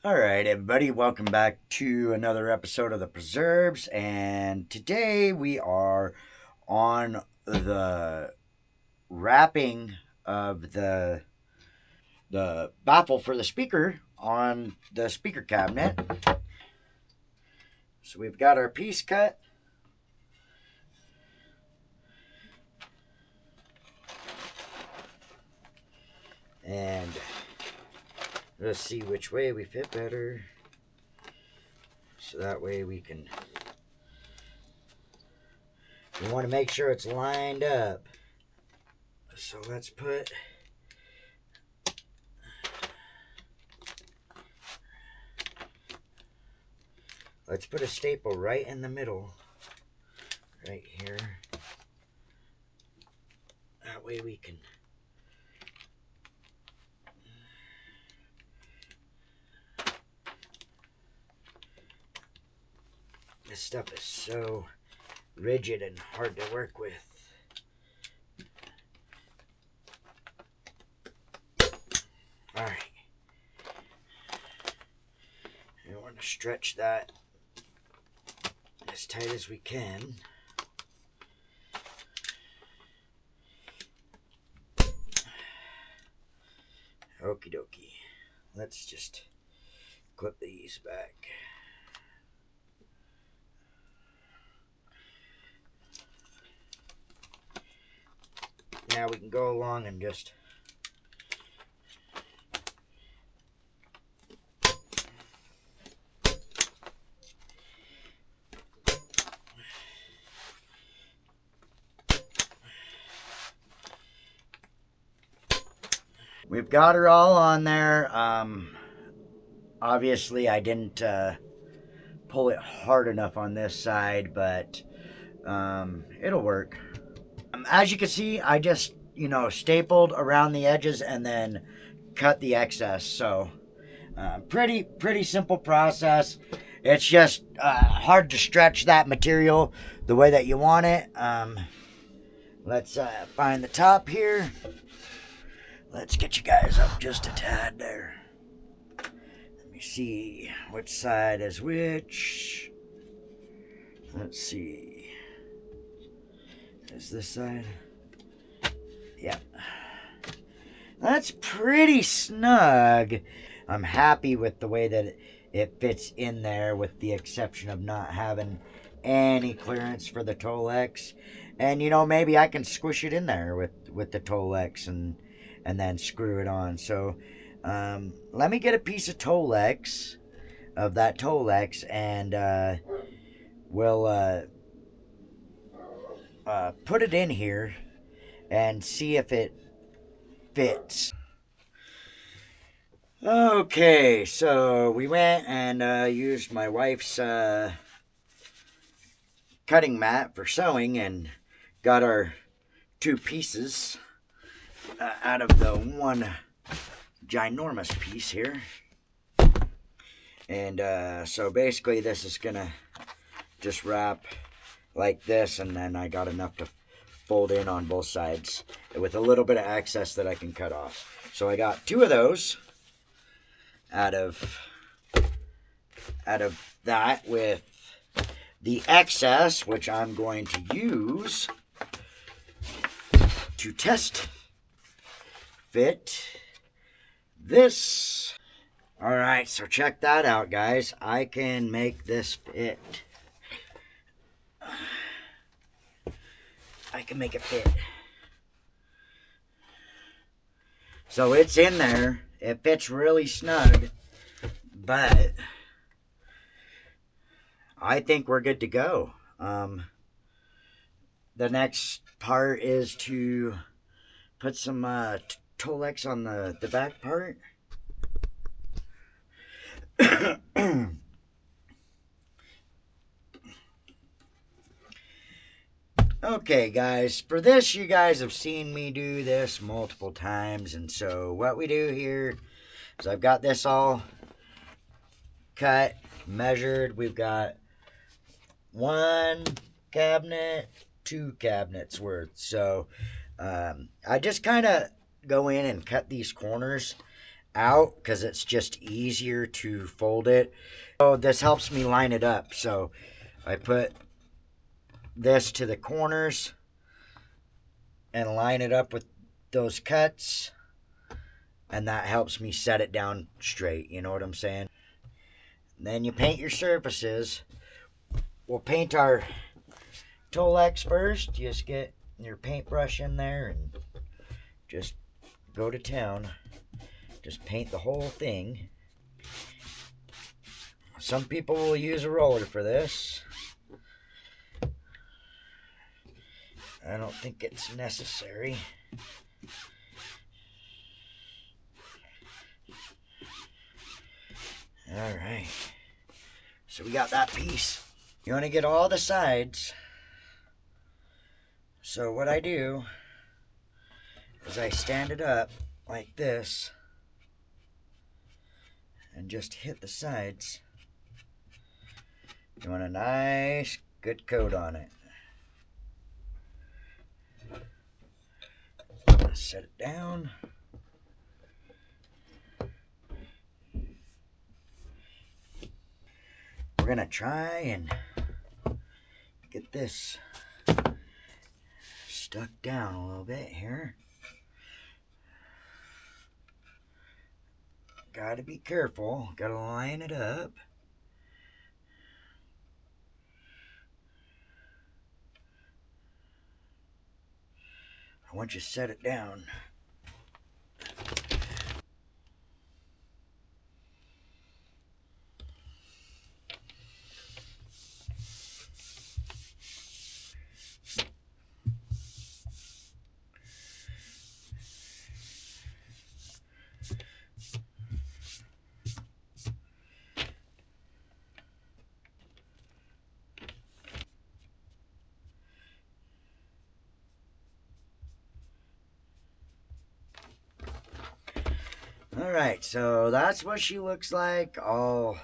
All right, everybody, welcome back to another episode of the Preserves. And today we are on the wrapping of the baffle for the speaker on the speaker cabinet. So we've got our piece cut. And let's see which way we fit better. So that way we want to make sure it's lined up. So let's put a staple right in the middle, right here. That way we can this stuff is so rigid and hard to work with. Alright. We want to stretch that as tight as we can. Okie dokie. Let's just clip these back. Now we can go along and just we've got her all on there. Obviously I didn't pull it hard enough on this side, but it'll work. As you can see, I just, stapled around the edges and then cut the excess. So pretty simple process. It's just hard to stretch that material the way that you want it. Let's find the top here. Let's get you guys up just a tad there. Let me see which side is which. Let's see. Is this side? Yeah. That's pretty snug. I'm happy with the way that it fits in there, with the exception of not having any clearance for the tolex. And maybe I can squish it in there with the tolex and then screw it on. So let me get a piece of tolex, and we'll put it in here and see if it fits. Okay, so we went and used my wife's cutting mat for sewing and got our two pieces out of the one ginormous piece here. And so basically this is gonna just wrap like this, and then I got enough to fold in on both sides with a little bit of excess that I can cut off. So I got two of those out of that, with the excess, which I'm going to use to test fit this. All right, so check that out, guys. I can make this fit. I can make it fit. So it's in there. It fits really snug, but I think we're good to go. The next part is to put some tolex on the back part. Okay, guys, for this, you guys have seen me do this multiple times, and so what we do here is I've got this all cut, measured. We've got one cabinet, two cabinets worth. So I just kind of go in and cut these corners out because it's just easier to fold it. So this helps me line it up. So I put this to the corners and line it up with those cuts, and that helps me set it down straight. You know what I'm saying? Then you paint your surfaces. We'll paint our tolex first. Just get your paintbrush in there and just go to town. Just paint the whole thing. Some people will use a roller for this. I don't think it's necessary. Alright. So we got that piece. You want to get all the sides. So what I do is I stand it up like this and just hit the sides. You want a nice, good coat on it. Set it down. We're gonna try and get this stuck down a little bit here. Gotta be careful. Gotta line it up. Once you set it down, alright, so that's what she looks like, all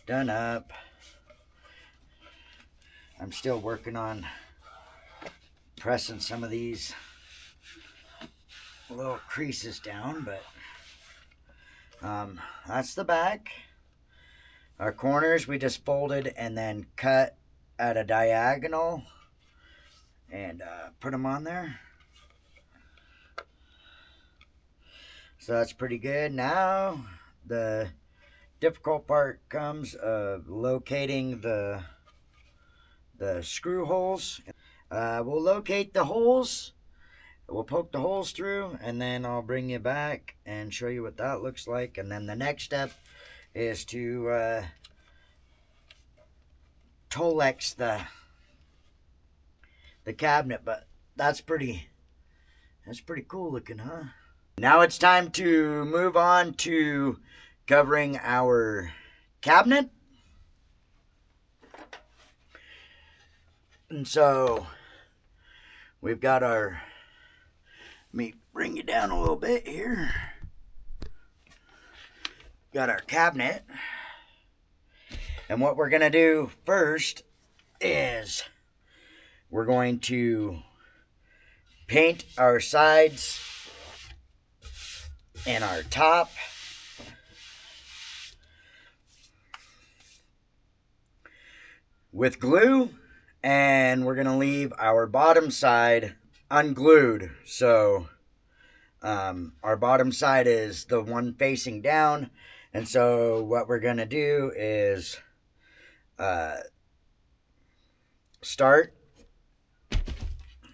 done up. I'm still working on pressing some of these little creases down, but that's the back. Our corners we just folded and then cut at a diagonal and put them on there. So that's pretty good. Now the difficult part comes of locating the screw holes. We'll locate the holes. We'll poke the holes through, and then I'll bring you back and show you what that looks like. And then the next step is to tolex the cabinet. But that's pretty cool looking, huh? Now it's time to move on to covering our cabinet. And so we've got our, let me bring you down a little bit here. Got our cabinet. And what we're going to do first is we're going to paint our sides and our top. With glue, and we're going to leave our bottom side unglued. So our bottom side is the one facing down. And so what we're going to do is start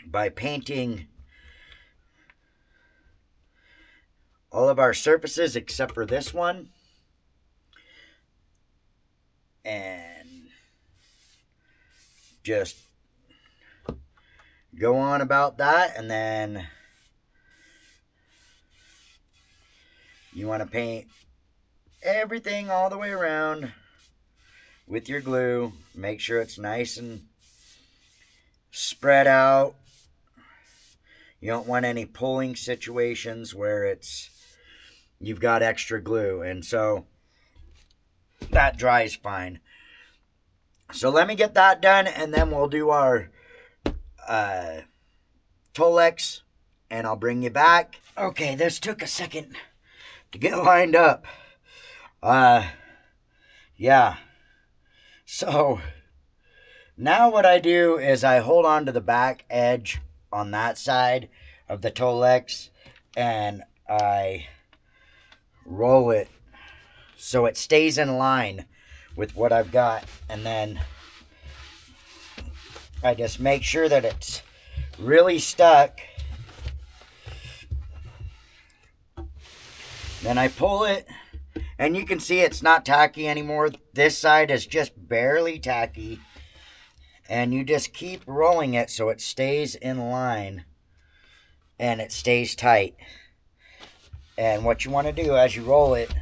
by painting all of our surfaces except for this one. And just go on about that, and then you want to paint everything all the way around with your glue. Make sure it's nice and spread out. You don't want any pulling situations where you've got extra glue, and so that dries fine. So let me get that done, and then we'll do our tolex and I'll bring you back. Okay, this took a second to get lined up. Yeah. So now what I do is I hold on to the back edge on that side of the tolex and I roll it so it stays in line with what I've got, and then I just make sure that it's really stuck. Then I pull it, and you can see it's not tacky anymore. This side is just barely tacky, and you just keep rolling it so it stays in line and it stays tight. And what you want to do as you roll it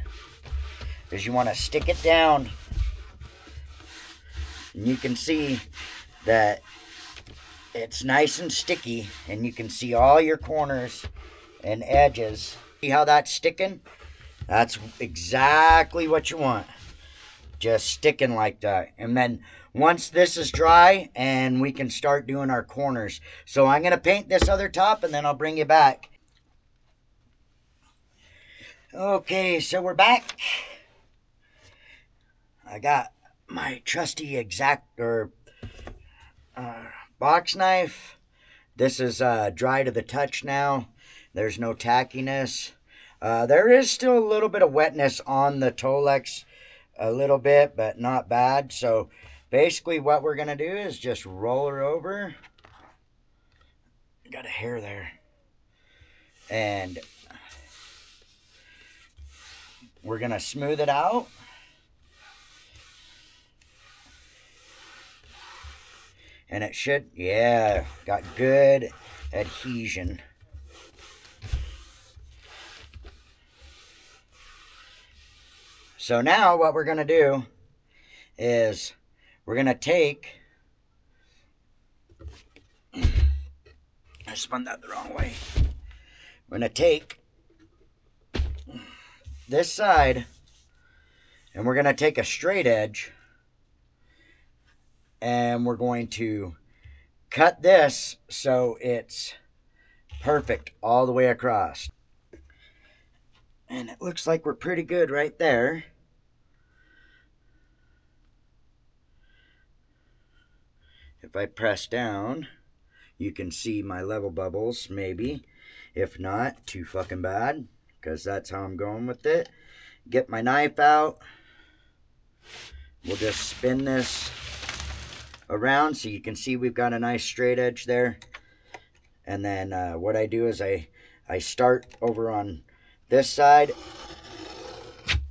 is you want to stick it down, and you can see that it's nice and sticky, and you can see all your corners and edges. See how that's sticking? That's exactly what you want. Just sticking like that. And then once this is dry, and we can start doing our corners. So I'm going to paint this other top, and then I'll bring you back. Okay, so we're back. I got my trusty box knife. This is dry to the touch now. There's no tackiness. There is still a little bit of wetness on the tolex, a little bit, but not bad. So basically what we're going to do is just roll her over. Got a hair there. And we're going to smooth it out. And it should, yeah, got good adhesion. So now what we're going to do is we're going to take, I spun that the wrong way. We're going to take this side, and we're going to take a straight edge, and we're going to cut this so it's perfect all the way across. And it looks like we're pretty good right there. If I press down, you can see my level bubbles, maybe. If not, too fucking bad, because that's how I'm going with it. Get my knife out. We'll just spin this around so you can see we've got a nice straight edge there. And then what I do is I start over on this side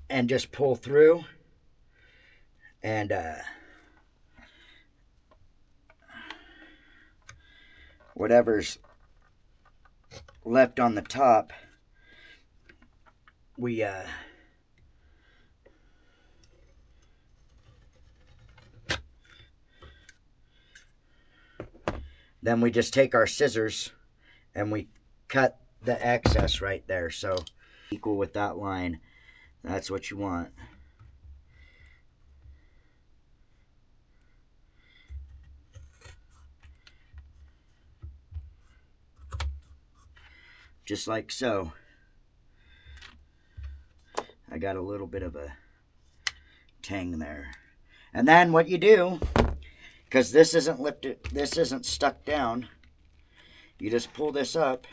and just pull through. And whatever's left on the top, we then we just take our scissors and we cut the excess right there. So equal with that line. That's what you want. Just like so. I got a little bit of a tang there. And then what you do, because this isn't lifted, this isn't stuck down, you just pull this up.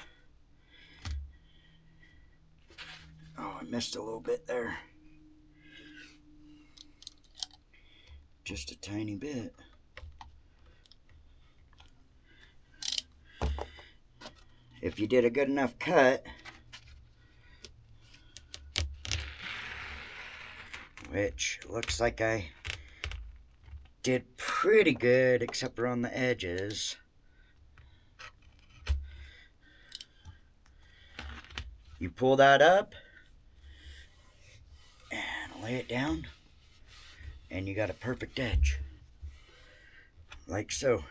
Oh, I missed a little bit there. Just a tiny bit. If you did a good enough cut, which looks like I did pretty good, except for on the edges. You pull that up and lay it down, and you got a perfect edge, like so.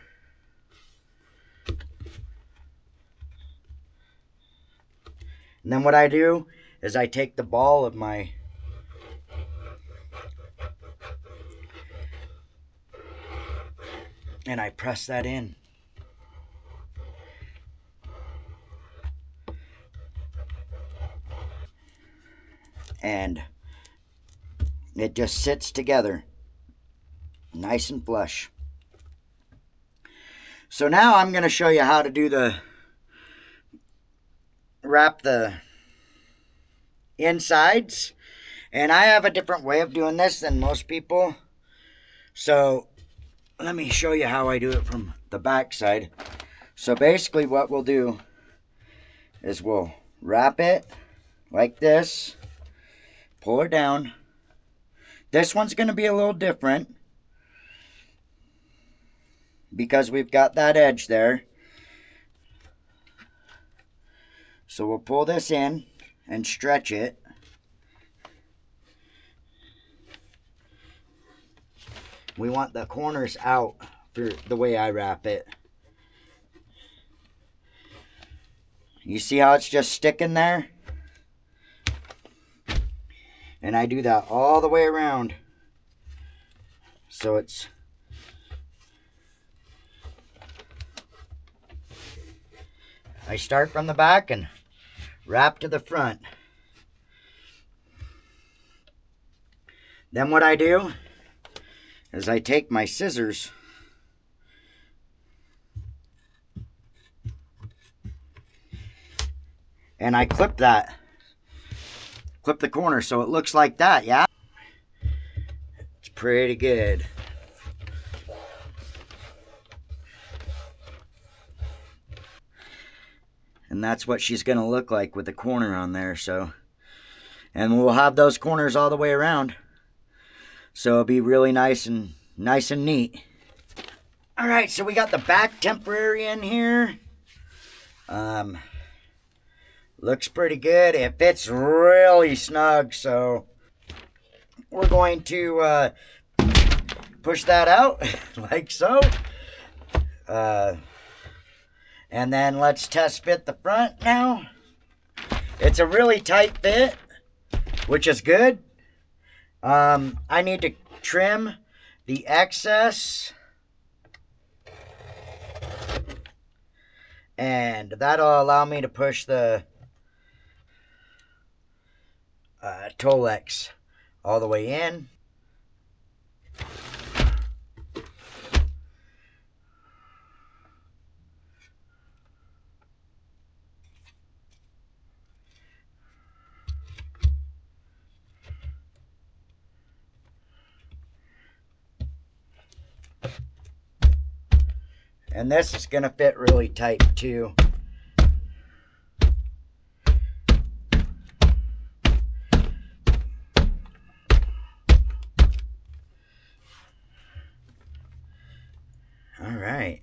And then what I do is I take the ball of my and I press that in. and it just sits together nice and flush. So now I'm going to show you how to do wrap the insides. And I have a different way of doing this than most people. So let me show you how I do it from the back side. So basically what we'll do is we'll wrap it like this, pull it down. This one's going to be a little different because we've got that edge there. So we'll pull this in and stretch it. We want the corners out for the way I wrap it. You see how it's just sticking there? And I do that all the way around. So it's I start from the back and wrap to the front. Then what I do is I take my scissors and I clip the corner so it looks like that, yeah? It's pretty good. And that's what she's gonna look like with the corner on there, so. And we'll have those corners all the way around. So it'll be really nice and neat. All right, so we got the back temporary in here. Looks pretty good. It fits really snug, so we're going to push that out like so. And then let's test fit the front now. It's a really tight fit, which is good. I need to trim the excess. And that'll allow me to push the tolex all the way in. And this is going to fit really tight too. All right.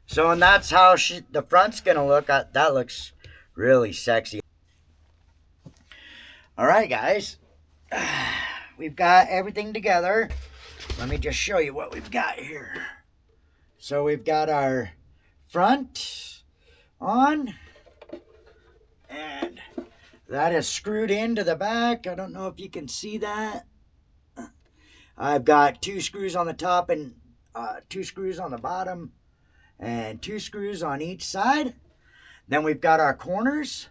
So, and that's how the front's going to look. That looks really sexy. All right, guys. We've got everything together. Let me just show you what we've got here. So we've got our front on, and that is screwed into the back. I don't know if you can see that. I've got 2 screws on the top and 2 screws on the bottom, and 2 screws on each side. Then we've got our corners.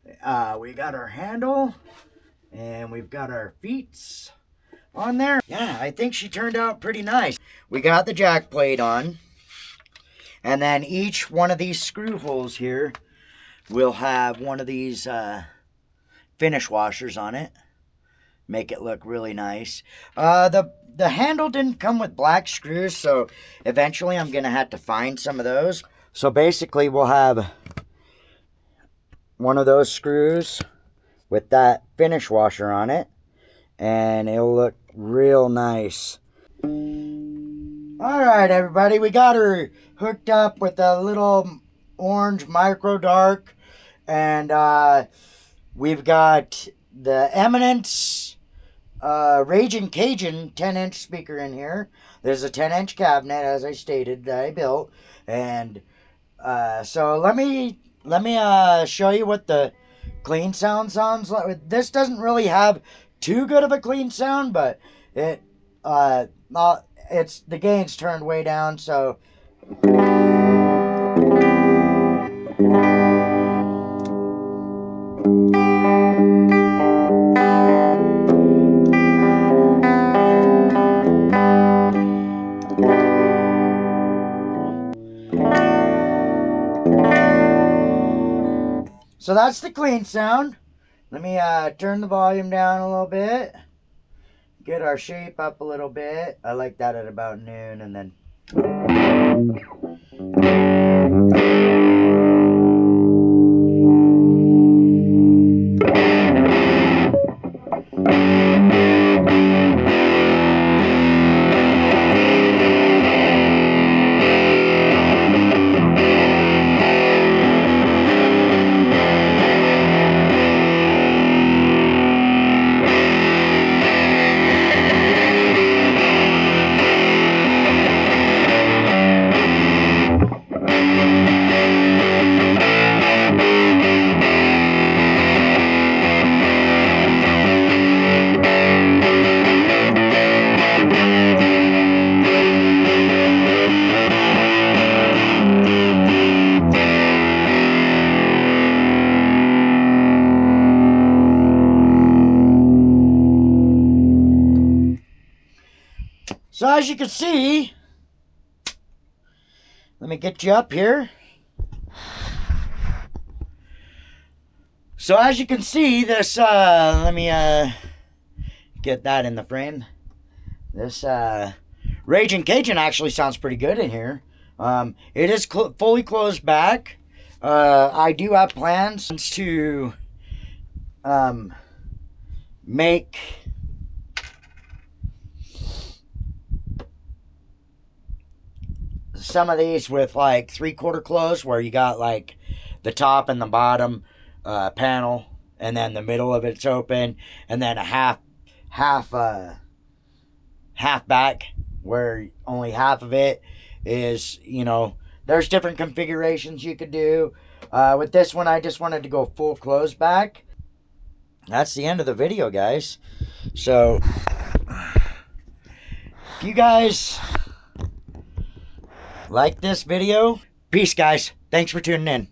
We got our handle, and we've got our feet on there. Yeah, I think she turned out pretty nice. We got the jack plate on, and then each one of these screw holes here will have one of these finish washers on it. Make it look really nice. The handle didn't come with black screws, so eventually I'm gonna have to find some of those. So basically we'll have one of those screws with that finish washer on it, and it'll look real nice. All right, everybody, we got her hooked up with a little orange micro dark, and we've got the Eminence Raging Cajun 10-inch speaker in here. There's a 10-inch cabinet, as I stated, that I built, and so let me show you what the clean sound sounds like. This doesn't really have too good of a clean sound, but it's the gain's turned way down, so So that's the clean sound. Let me turn the volume down a little bit. Get our shape up a little bit. I like that at about noon, and then so as you can see, let me get you up here. So as you can see, this, let me get that in the frame. This Raging Cajun actually sounds pretty good in here. It is fully closed back. I do have plans to make some of these with like 3/4 close, where you got like the top and the bottom panel, and then the middle of it's open, and then a half back, where only half of it is, you know, there's different configurations you could do. With this one, I just wanted to go full close back. That's the end of the video, guys. So if you guys like this video, peace, guys. Thanks for tuning in.